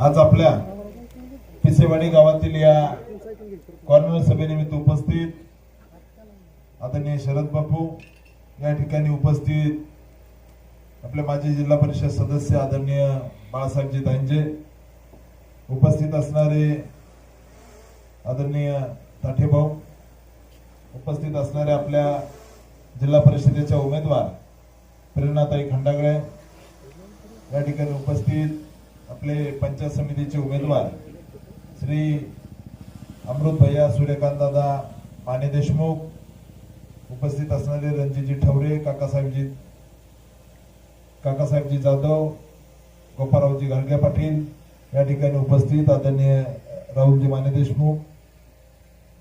आज आपल्या पिसेवाडी गावातील या कॉर्नर सभेनिमित्त उपस्थित आदरणीय शरद बापू या ठिकाणी उपस्थित आपले माजी जिल्हा परिषद सदस्य आदरणीय बाळासाहेबजी दांजे, उपस्थित असणारे आदरणीय ताठेभाऊ, उपस्थित असणारे आपल्या जिल्हा परिषदेच्या उमेदवार प्रेरणाताई खंडागळे, या ठिकाणी उपस्थित आपले पंचायत समितीचे उमेदवार श्री अमृत भैया सूर्यकांत दादा माने देशमुख, उपस्थित असणारे रणजितजी ठवरे, काकासाहेबजी जाधव, गोपाळरावजी घाडगे पाटील, या ठिकाणी उपस्थित आदरणीय राहुलजी माने देशमुख,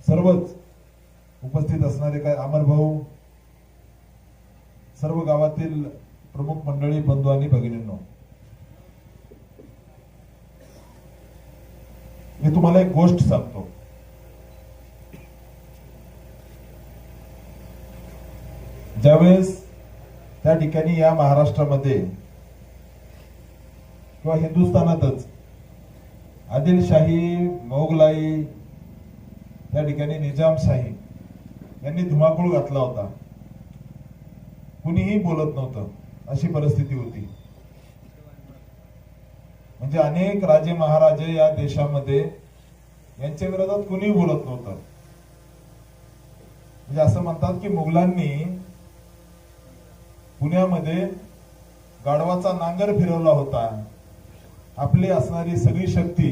सर्वच उपस्थित असणारे काय अमर भाऊ, सर्व गावातील प्रमुख मंडळी, बंधू आणि भगिनींनो, मी तुम्हाला एक गोष्ट सांगतो. ज्यावेळेस त्या ठिकाणी या महाराष्ट्रामध्ये किंवा हिंदुस्थानातच आदिलशाही, मोगलाई, त्या ठिकाणी निजामशाही यांनी धुमाकूळ घातला होता, कुणीही बोलत नव्हतं, अशी परिस्थिती होती. म्हणजे अनेक राजे महाराजे या देशामध्ये यांच्या विरोधात कुणीही बोलत नव्हतं. म्हणजे असं म्हणतात की मुघलांनी पुण्यामध्ये गाढवाचा नांगर फिरवला होता. आपली असणारी सगळी शक्ती,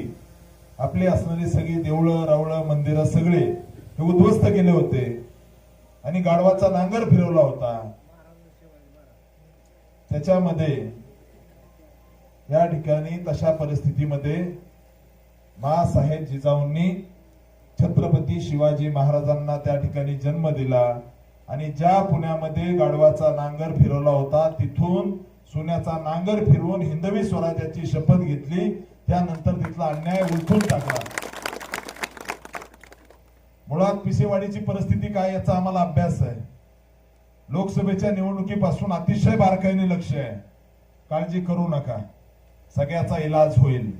आपली असणारी सगळी देवळं रावळं मंदिरं सगळे हे उद्ध्वस्त केले होते आणि गाढवाचा नांगर फिरवला होता. त्याच्यामध्ये या ठिकाणी तशा परिस्थितीमध्ये माँसाहेब जिजाऊंनी छत्रपती शिवाजी महाराजांना त्या ठिकाणी जन्म दिला आणि ज्या पुण्यामध्ये गाढवाचा नांगर फिरवला होता तिथून सोन्याचा नांगर फिरवून हिंदवी स्वराज्याची शपथ घेतली. त्यानंतर तिथला अन्याय उलथून टाकला. मुळात पिसेवाडीची परिस्थिती काय याचा आम्हाला अभ्यास आहे. लोकसभेच्या निवडणुकीपासून अतिशय बारकाईने लक्ष आहे. काळजी करू नका, सगळ्याचा इलाज होईल.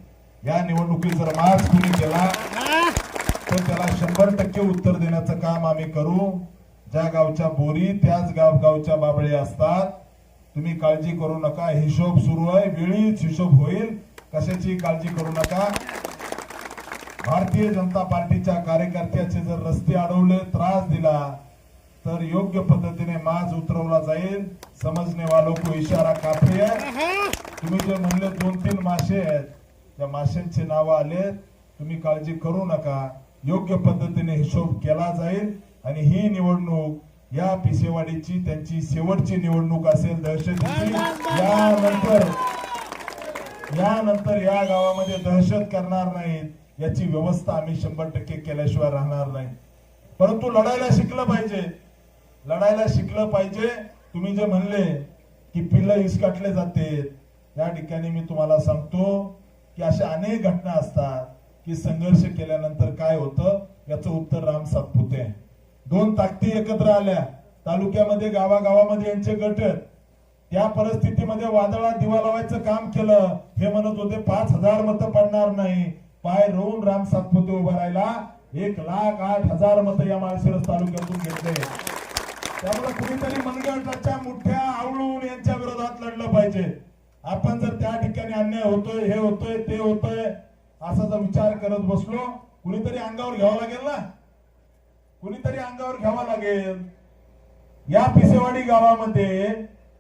या निवडणुकीत जर मार्च कुणी केला तर त्याला 100% उत्तर देण्याचं काम आम्ही करू. ज्या गावच्या बोरी त्याच गावच्या बाबळे असतात. तुम्ही काळजी करू नका, हिशोब सुरू आहे, वेळीच हिशोब होईल, कशाची काळजी करू नका. भारतीय जनता पार्टीच्या कार्यकर्त्याचे जर रस्ते अडवले, त्रास दिला तर योग्य पद्धतीने माज उतरवला जाईल. समजने वालों को इशारा काफी है. तुम्ही जे म्हणले 2-3 मासे आहेत, त्या माशांची नावं आले, तुम्ही काळजी करू नका, योग्य पद्धतीने हिशोब केला जाईल. आणि ही निवडणूक या पिसेवाडीची त्यांची शेवटची निवडणूक असेल दहशतीची. यानंतर या गावामध्ये दहशत करणार नाहीत याची व्यवस्था आम्ही 100% केल्याशिवाय राहणार नाही. परंतु लढायला शिकलं पाहिजे, लढायला शिकलं पाहिजे. तुम्ही जे म्हणले की पिल्लं इसकाटले जाते, या ठिकाणी मी तुम्हाला सांगतो की अशा अनेक घटना असतात की संघर्ष केल्यानंतर काय होतं याचं उत्तर राम सातपुते. 2 ताकदी एकत्र आल्या तालुक्यामध्ये, गावागावामध्ये यांचे गट, त्या परिस्थितीमध्ये वादळात दिवा लावायचं काम केलं. हे म्हणत होते 5000 मतं पडणार नाही, पाय रोवून राम सातपुते उभा राहिला. 1,08,000 मतं या माळशिरस तालुक्यातून घेतले. त्यामुळे कुणीतरी मनगटाच्या मुठ्या आवळून यांच्या विरोधात लढलं पाहिजे. आपण जर त्या ठिकाणी अन्याय होतोय, हे होतोय, ते होतोय असा जर विचार करत बसलो, कुणीतरी अंगावर घ्यावं लागेल ना, कुणीतरी अंगावर घ्यावं लागेल. या पिसेवाडी गावामध्ये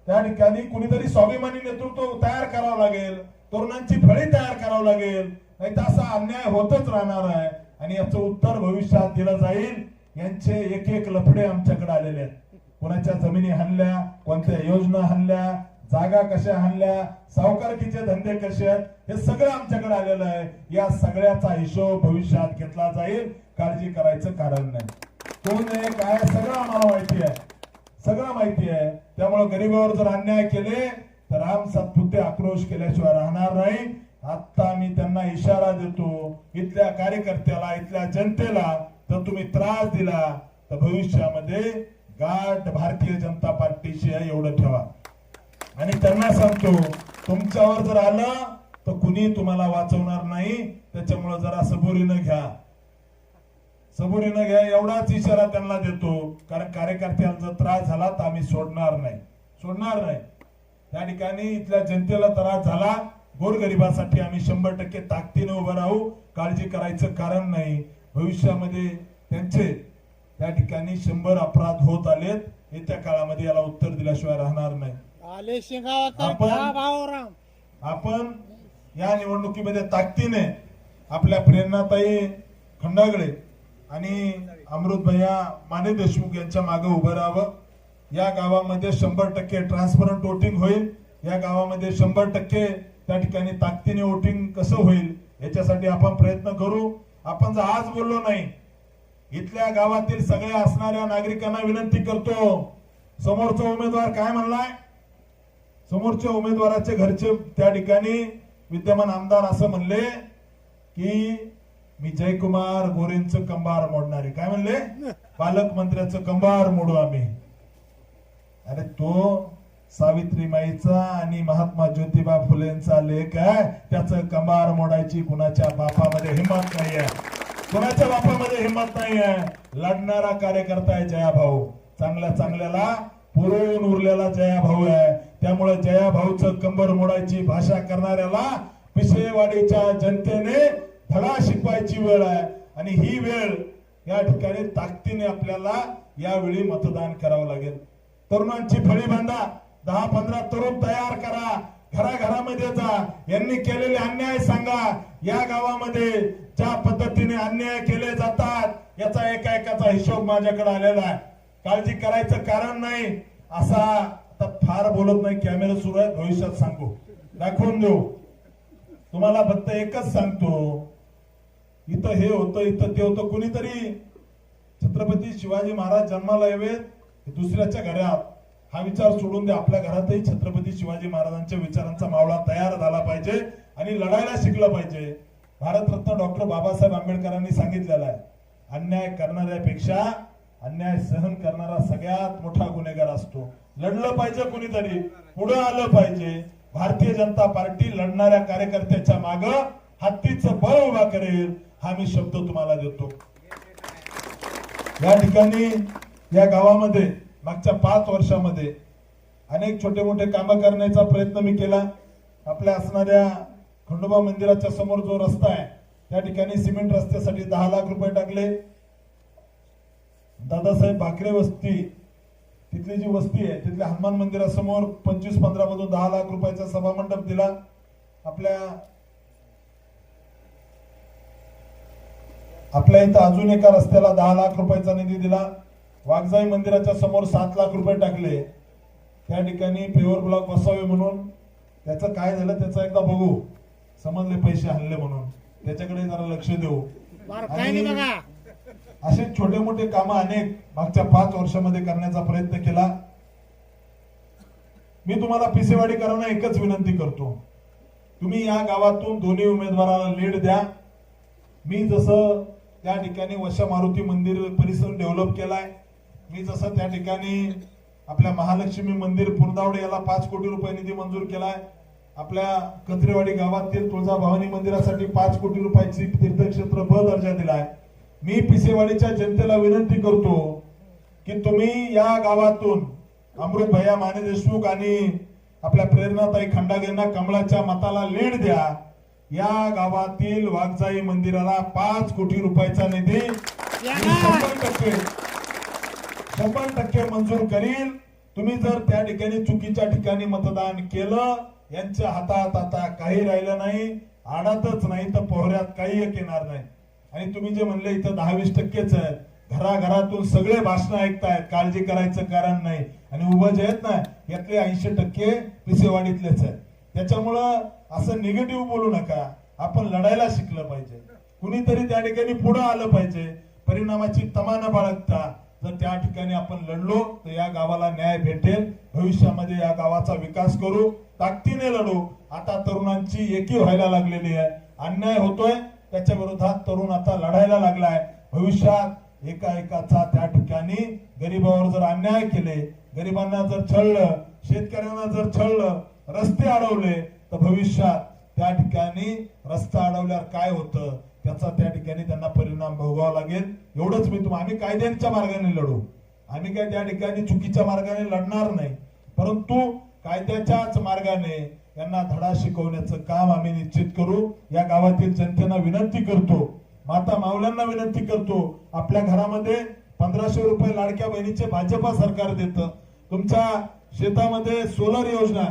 त्या ठिकाणी कुणीतरी स्वाभिमानी नेतृत्व तयार करावं लागेल, तरुणांची फळी तयार करावं लागेल. नाही तर असा अन्याय होतच राहणार आहे आणि याचं उत्तर भविष्यात दिलं जाईल. यांचे एक लफडे आमच्याकडे आलेले आहेत. कोणाच्या जमिनी हाणल्या, कोणत्या योजना हाणल्या, जागा कशा हाणल्या, सावकारकीचे धंदे कसे आहेत, हे सगळं आमच्याकडे आलेलं आहे. या सगळ्याचा हिशोब भविष्यात घेतला जाईल. काळजी करायचं कारण नाही. कोण आहे काय सगळं आम्हाला माहिती आहे, सगळं माहिती आहे. त्यामुळे गरीबावर जर अन्याय केले तर राम सातपुते आक्रोश केल्याशिवाय राहणार नाही. आता मी त्यांना इशारा देतो, इथल्या कार्यकर्त्याला, इथल्या जनतेला जर तुम्ही त्रास दिला तर भविष्यामध्ये गाठ भारतीय जनता पार्टीशी आहे एवढं ठेवा. आणि त्यांना सांगतो, तुमच्यावर जर आलं तर कुणी तुम्हाला वाचवणार नाही. त्याच्यामुळे जरा सबुरीनं घ्या, सबुरीनं घ्या एवढाच इशारा त्यांना देतो. कारण कार्यकर्त्यांचा जर त्रास झाला तर आम्ही सोडणार नाही, सोडणार नाही. त्या ठिकाणी इथल्या जनतेला त्रास झाला, गोरगरिबासाठी आम्ही 100% ताकदीने उभं राहू. काळजी करायचं कारण नाही. भविष्यामध्ये त्यांचे त्या ठिकाणी 100 अपराध होत आलेत. येत्या काळामध्ये याला उत्तर दिल्याशिवाय राहणार नाही. आपण या निवडणुकीमध्ये ताकदीने आपल्या प्रेरणाताई खंडागळे आणि अमृत भैया माने देशमुख यांच्या मागे उभं राहावं. या गावामध्ये 100% ट्रान्सपरंट वोटिंग होईल. या गावामध्ये 100% त्या ठिकाणी ताकदीने वोटिंग कसं होईल याच्यासाठी आपण प्रयत्न करू. आपण जर आज बोललो नाही, इथल्या गावातील सगळ्या असणाऱ्या नागरिकांना विनंती करतो, समोरचा उमेदवार काय म्हणलाय, समोरच्या उमेदवाराचे घरचे त्या ठिकाणी विद्यमान आमदार असं म्हणले की मी जयकुमार गोरेंचं कंबार मोडणार आहे. काय म्हणले? पालकमंत्र्याचं कंबार मोडू आम्ही. अरे तो सावित्रीमाईचा आणि महात्मा ज्योतिबा फुलेंचा लेख आहे. त्याचं कंबार मोडायची कुणाच्या बापामध्ये हिंमत नाहीये, कुणाच्या बापामध्ये हिंमत नाहीये. लढणारा कार्यकर्ता आहे जयाभाऊ. चांगल्या चांगल्याला पुरून उरलेला जयाभाऊ आहे. त्यामुळे जयाभाऊचं कंबर मोडायची भाषा करणाऱ्याला पिसेवाडीच्या जनतेने धडा शिकवायची वेळ आहे. आणि ही वेळ या ठिकाणी ताकदीने आपल्याला यावेळी मतदान करावं लागेल. तरुणांची फळी बांधा, 10-15 तरुण तयार करा, घराघरामध्ये जा, यांनी केलेले अन्याय सांगा. या गावामध्ये ज्या पद्धतीने अन्याय केले जातात याचा एका हिशोब माझ्याकडे आलेला आहे. काळजी करायचं कारण नाही. असा आता फार बोलत नाही, कॅमेरा सुरू आहे, भविष्यात सांगू, दाखवून देऊ तुम्हाला. फक्त एकच सांगतो, इथं हे होतं, इथं ते होतं. कुणीतरी छत्रपती शिवाजी महाराज जन्माला यावेत दुसऱ्याच्या घरात, हा विचार सोडून दे. आपल्या घरातही छत्रपती शिवाजी महाराजांच्या विचारांचा मावळा तयार झाला पाहिजे आणि लढायला शिकलं पाहिजे. भारतरत्न डॉक्टर बाबासाहेब आंबेडकरांनी सांगितलेलं आहे, अन्याय करणाऱ्यापेक्षा अन्याय सहन करणारा सगळ्यात मोठा गुन्हेगार असतो. लढलं पाहिजे, कुणीतरी पुढे आलं पाहिजे. भारतीय जनता पार्टी लढणाऱ्या कार्यकर्त्याच्या माग हत्तीचं बळ उभा करेल, हा मी शब्द तुम्हाला देतो. या ठिकाणी या गावामध्ये मागच्या 5 वर्षामध्ये अनेक छोटे मोठे कामं करण्याचा प्रयत्न मी केला. आपल्या असणाऱ्या खंडोबा मंदिराच्या समोर जो रस्ता आहे त्या ठिकाणी सिमेंट रस्त्यासाठी 10 लाख रुपये टाकले. दादासाहेब भाकरे वस्ती, तिथली जी वस्ती आहे तिथल्या हनुमान मंदिरासमोर 25-15 मधून 10 लाख रुपयाचा सभा मंडप दिला. आपल्या इथं अजून एका रस्त्याला 10 लाख रुपयाचा निधी दिला. वाघजाई मंदिराच्या समोर 7 लाख रुपये टाकले. त्या ठिकाणी पेवर ब्लॉक बसावे म्हणून. त्याचं काय झालं त्याचं एकदा बघू, समजले पैसे हल्ले म्हणून, त्याच्याकडे जरा लक्ष देऊ. असे छोटे मोठे काम अनेक मागच्या 5 वर्षामध्ये करण्याचा प्रयत्न केला. मी तुम्हाला पिसेवाडीकरांना एकच विनंती करतो, तुम्ही या गावातून दोन्ही उमेदवाराला लीड द्या. मी जसं त्या ठिकाणी वशा मारुती मंदिर परिसर डेव्हलप केलाय, मी जसं त्या ठिकाणी आपल्या महालक्ष्मी मंदिर पुरदावडे याला 5 कोटी रुपये निधी मंजूर केलाय, आपल्या कत्रेवाडी गावातील तुळजाभवानी मंदिरासाठी 5 कोटी रुपयाची तीर्थक्षेत्र ब दर्जा दिलाय. मी पिसेवाडीच्या जनतेला विनंती करतो की तुम्ही या गावातून अमृत भैया माने देशमुख आणि आपल्या प्रेरणाताई खंडागेंना कमळाच्या मताला लीड द्या. या गावातील वाघजाई मंदिराला 5 कोटी रुपयाचा निधी 100% मंजूर करील. तुम्ही जर त्या ठिकाणी चुकीच्या ठिकाणी मतदान केलं, यांच्या हातात आता काही राहिलं नाही, आडातच नाही तर पोहऱ्यात काही एक येणार नाही. आणि तुम्ही जे म्हणले इथं 10-20%च आहे, घराघरातून सगळे भाषण ऐकतायत, काळजी करायचं कारण नाही. आणि उभं जे आहेत ना यातले 80% पिसेवाडीतलेच आहेत. त्याच्यामुळं असं निगेटिव्ह बोलू नका. आपण लढायला शिकलं पाहिजे, कुणीतरी त्या ठिकाणी पुढे आलं पाहिजे. परिणामाची तमा न बाळगता जर त्या ठिकाणी आपण लढलो तर या गावाला न्याय भेटेल. भविष्यामध्ये या गावाचा विकास करू, ताकदीने लढू. आता तरुणांची एकी व्हायला लागलेली आहे. अन्याय होतोय त्याच्या विरोधात तरुण आता लढायला लागलाय. भविष्यात एकाचा त्या ठिकाणी गरिबावर जर अन्याय केले, गरिबांना जर छळलं, शेतकऱ्यांना जर छळलं, रस्ते अडवले तर भविष्यात त्या ठिकाणी रस्ता अडवल्यावर काय होतं त्याचा त्या ठिकाणी त्यांना परिणाम भोगावा लागेल. एवढंच मी आम्ही कायद्यांच्या मार्गाने लढू, आम्ही काय त्या ठिकाणी चुकीच्या मार्गाने लढणार नाही, परंतु कायद्याच्याच मार्गाने यांना धडा शिकवण्याचं काम आम्ही निश्चित करू. या गावातील जनतेला विनंती करतो, माता माऊल्यांना विनंती करतो, आपल्या घरामध्ये 1500 रुपये लाडक्या बहिणीचे भाजपा सरकार देतं. तुमच्या शेतामध्ये सोलर योजना,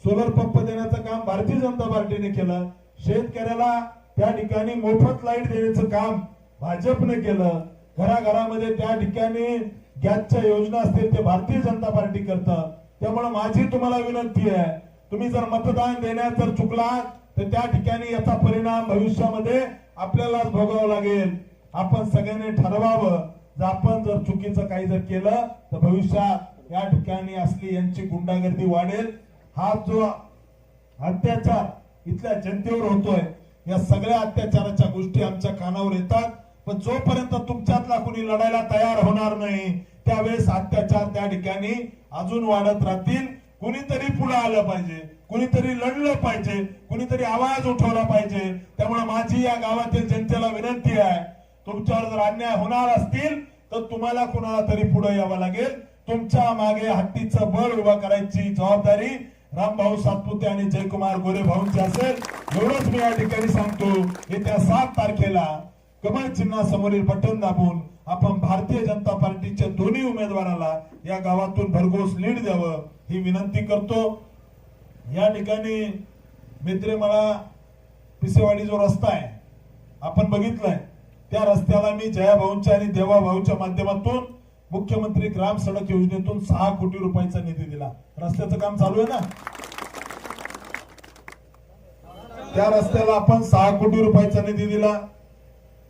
सोलर पंप देण्याचं काम भारतीय जनता पार्टीने केलं. शेतकऱ्याला त्या ठिकाणी मोफत लाईट देण्याचं काम भाजपने केलं. घराघरामध्ये त्या ठिकाणी गॅसच्या योजना असतील ते भारतीय जनता पार्टी करतं. त्यामुळे माझी तुम्हाला विनंती आहे, तुम्ही जर मतदान देण्यात जर चुकलात तर त्या ठिकाणी याचा परिणाम भविष्यामध्ये आपल्यालाच भोगावं लागेल. आपण सगळ्यांनी ठरवावं, जर आपण जर चुकीचं काही जर केलं तर भविष्यात या ठिकाणी असली यांची गुंडागर्दी वाढेल. हा जो अत्याचार इथल्या जनतेवर होतोय, या सगळ्या अत्याचाराच्या गोष्टी आमच्या कानावर येतात, पण जोपर्यंत तुमच्यातला कुणी लढायला तयार होणार नाही त्यावेळेस अत्याचार त्या ठिकाणी अजून वाढत राहतील. कुणीतरी पुढे आलं पाहिजे, कुणीतरी लढलं पाहिजे, कुणीतरी आवाज उठवला पाहिजे. त्यामुळे माझी या गावातील जनतेला विनंती आहे, तुमच्यावर जर अन्याय होणार असतील तर तुम्हाला कुणाला तरी पुढे यावं लागेल. तुमच्या मागे हत्तीचं बळ उभा करायची जबाबदारी रामभाऊ सातपुते आणि जयकुमार गोरे भाऊंची असेल. एवढंच मी या ठिकाणी सांगतो. येत्या 7 तारखेला कमळ चिन्हासमोरील बटन दाबून आपण भारतीय जनता पार्टीच्या दोन्ही उमेदवाराला या गावातून भरघोस लीड द्यावं ही विनंती करतो. या ठिकाणी मित्रे, मला पिसेवाडी जो रस्ता आहे आपण बघितलाय, त्या रस्त्याला मी जयाभाऊंच्या आणि देवाभाऊंच्या माध्यमातून मुख्यमंत्री ग्राम सडक योजनेतून 6 कोटी रुपयाचा निधी दिला. रस्त्याचं काम चालू आहे ना, त्या रस्त्याला आपण 6 कोटी रुपयाचा निधी दिला.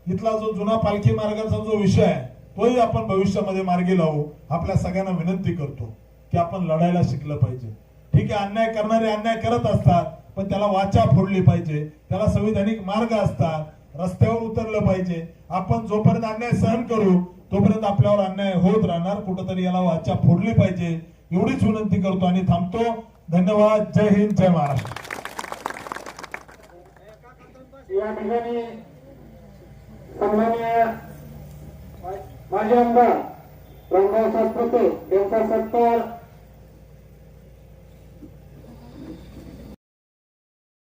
इथला जो जुना पालखी मार्गाचा जो विषय आहे तोही आपण भविष्यामध्ये मार्गी लावू. आपल्या सगळ्यांना विनंती करतो की आपण लढायला शिकलं पाहिजे. ठीक आहे, अन्याय करणारे अन्याय करत असतात, पण त्याला वाचा फोडली पाहिजे, त्याला संविधानिक मार्ग असतात, रस्त्यावर उतरलं पाहिजे. आपण जोपर्यंत अन्याय सहन करू तोपर्यंत आपल्यावर अन्याय होत राहणार. कुठंतरी याला वाचा फोडली पाहिजे, एवढीच विनंती करतो आणि थांबतो. धन्यवाद. जय हिंद, जय महाराष्ट्र. या ठिकाणी सन्माननीय माजी आमदार रामभाऊ सातपुते यांचा सत्कार